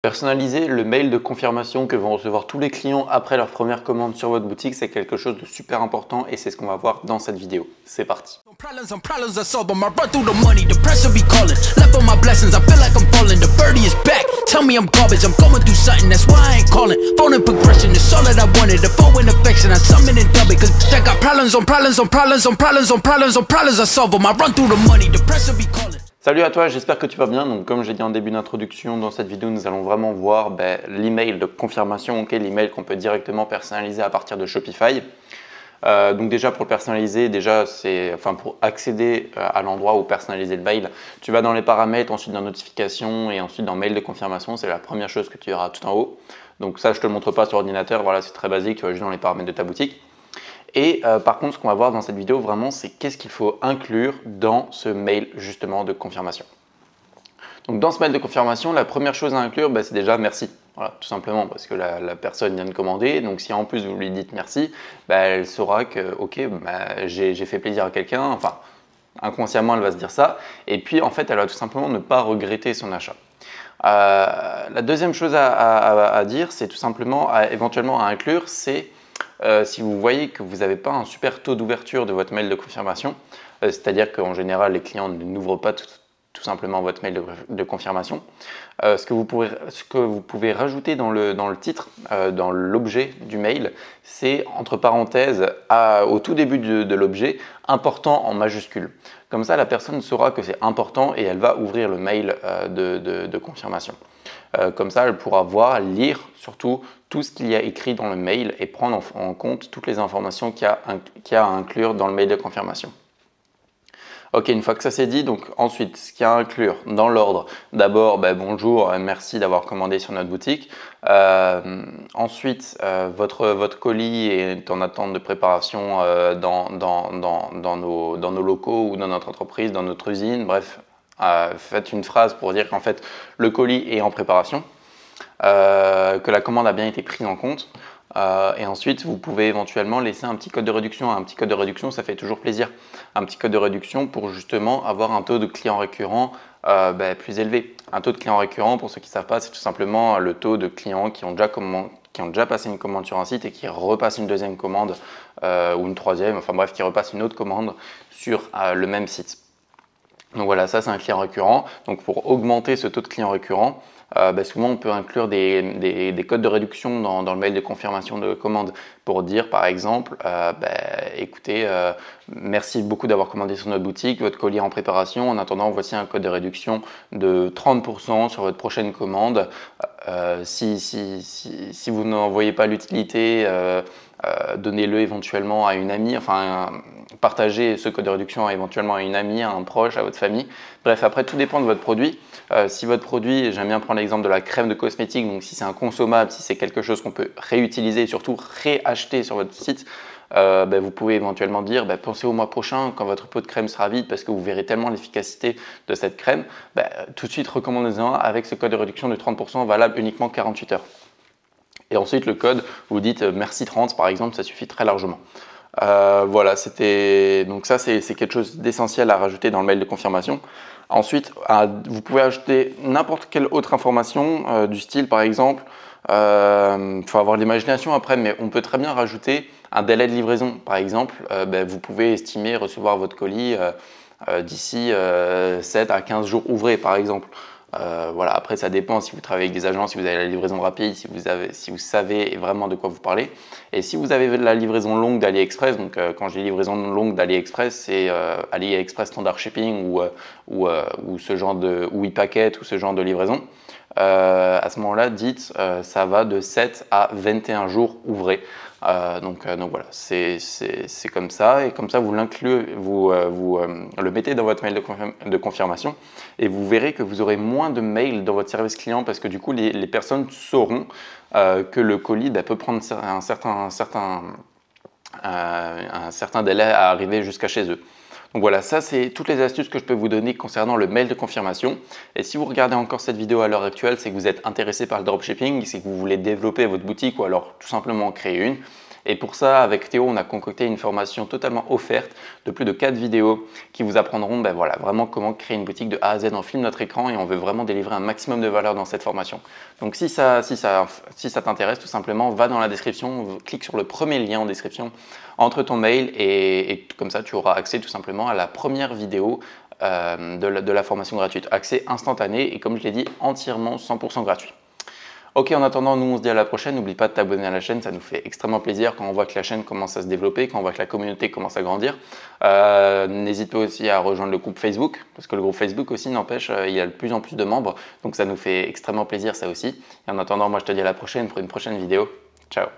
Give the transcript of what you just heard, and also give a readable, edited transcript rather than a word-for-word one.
Personnaliser le mail de confirmation que vont recevoir tous les clients après leur première commande sur votre boutique, c'est quelque chose de super important et c'est ce qu'on va voir dans cette vidéo. C'est parti. Salut à toi, j'espère que tu vas bien. Donc, comme j'ai dit en début d'introduction, dans cette vidéo, nous allons vraiment voir l'email de confirmation, l'email qu'on peut directement personnaliser à partir de Shopify. Donc déjà pour le personnaliser, pour accéder à l'endroit où personnaliser le mail, tu vas dans les paramètres, ensuite dans notifications et ensuite dans mail de confirmation. C'est la première chose que tu verras tout en haut. Donc ça, je te le montre pas sur ordinateur. Voilà, c'est très basique. Tu vas juste dans les paramètres de ta boutique. Et par contre, ce qu'on va voir dans cette vidéo vraiment, c'est qu'est-ce qu'il faut inclure dans ce mail justement de confirmation. Donc dans ce mail de confirmation, la première chose à inclure, c'est déjà merci. Voilà, tout simplement parce que la personne vient de commander. Donc si en plus vous lui dites merci, elle saura que ok, j'ai fait plaisir à quelqu'un. Enfin, inconsciemment, elle va se dire ça. Et puis en fait, elle va tout simplement ne pas regretter son achat. La deuxième chose à dire, c'est tout simplement éventuellement à inclure, c'est si vous voyez que vous n'avez pas un super taux d'ouverture de votre mail de confirmation, c'est-à-dire qu'en général, les clients n'ouvrent pas tout simplement votre mail de confirmation, ce que vous pouvez rajouter dans le titre, dans l'objet du mail, c'est entre parenthèses, au tout début de l'objet, important en majuscule. Comme ça, la personne saura que c'est important et elle va ouvrir le mail de confirmation. Comme ça, elle pourra voir, lire surtout tout ce qu'il y a écrit dans le mail et prendre en compte toutes les informations qu'il y a à inclure dans le mail de confirmation. Ok, une fois que ça c'est dit, donc ensuite, ce qu'il y a à inclure dans l'ordre, d'abord, bonjour, merci d'avoir commandé sur notre boutique. Ensuite, votre colis est en attente de préparation dans nos locaux ou dans notre entreprise, dans notre usine, bref. Faites une phrase pour dire qu'en fait le colis est en préparation, que la commande a bien été prise en compte, et ensuite vous pouvez éventuellement laisser un petit code de réduction. Un petit code de réduction, ça fait toujours plaisir. Un petit code de réduction pour justement avoir un taux de clients récurrents plus élevé. Un taux de clients récurrents, pour ceux qui ne savent pas, c'est tout simplement le taux de clients qui ont déjà passé une commande sur un site et qui repassent une deuxième commande ou une troisième, enfin bref, qui repassent une autre commande sur le même site. Donc voilà, ça c'est un client récurrent. Donc pour augmenter ce taux de clients récurrents, souvent on peut inclure des codes de réduction dans le mail de confirmation de commande pour dire par exemple, écoutez, merci beaucoup d'avoir commandé sur notre boutique, votre colis est en préparation. En attendant, voici un code de réduction de 30% sur votre prochaine commande. Si vous n'en voyez pas l'utilité, donnez-le éventuellement à une amie, partagez ce code de réduction éventuellement à une amie, à un proche, à votre famille. Bref, après tout dépend de votre produit. Si votre produit, j'aime bien prendre l'exemple de la crème de cosmétique, donc si c'est un consommable, si c'est quelque chose qu'on peut réutiliser et surtout réacheter sur votre site, vous pouvez éventuellement dire pensez au mois prochain quand votre pot de crème sera vide parce que vous verrez tellement l'efficacité de cette crème, tout de suite recommandez-en un avec ce code de réduction de 30% valable uniquement 48 heures. Et ensuite le code, vous dites merci 30 par exemple, ça suffit très largement. Voilà, donc ça c'est quelque chose d'essentiel à rajouter dans le mail de confirmation. Ensuite, vous pouvez ajouter n'importe quelle autre information du style par exemple, faut avoir de l'imagination après, mais on peut très bien rajouter un délai de livraison. Par exemple, vous pouvez estimer recevoir votre colis d'ici 7 à 15 jours ouvrés par exemple. Voilà, après ça dépend si vous travaillez avec des agences, si vous avez la livraison rapide, si vous savez vraiment de quoi vous parlez. Et si vous avez de la livraison longue d'AliExpress, donc quand je dis livraison longue d'AliExpress, c'est AliExpress Standard Shipping ou ce genre ou ePacket ou ce genre de livraison. À ce moment-là, dites ça va de 7 à 21 jours ouvrés. Donc voilà, c'est comme ça, et comme ça vous l'incluez, vous le mettez dans votre mail de confirmation et vous verrez que vous aurez moins de mails dans votre service client parce que du coup les personnes sauront que le colis peut prendre un certain délai à arriver jusqu'à chez eux. Donc voilà, ça c'est toutes les astuces que je peux vous donner concernant le mail de confirmation. Et si vous regardez encore cette vidéo à l'heure actuelle, c'est que vous êtes intéressé par le dropshipping, c'est que vous voulez développer votre boutique ou alors tout simplement créer une. Et pour ça, avec Théo, on a concocté une formation totalement offerte de plus de 4 vidéos qui vous apprendront voilà, vraiment comment créer une boutique de A à Z. On filme notre écran et on veut vraiment délivrer un maximum de valeur dans cette formation. Donc si ça t'intéresse, tout simplement, va dans la description, clique sur le premier lien en description, entre ton mail et comme ça, tu auras accès tout simplement à la première vidéo de la formation gratuite. Accès instantané et comme je l'ai dit, entièrement 100% gratuit. Ok, en attendant, nous on se dit à la prochaine. N'oublie pas de t'abonner à la chaîne, ça nous fait extrêmement plaisir quand on voit que la chaîne commence à se développer, quand on voit que la communauté commence à grandir. N'hésite pas aussi à rejoindre le groupe Facebook, parce que le groupe Facebook aussi, n'empêche, il y a de plus en plus de membres, donc ça nous fait extrêmement plaisir ça aussi. Et en attendant, moi je te dis à la prochaine pour une prochaine vidéo. Ciao!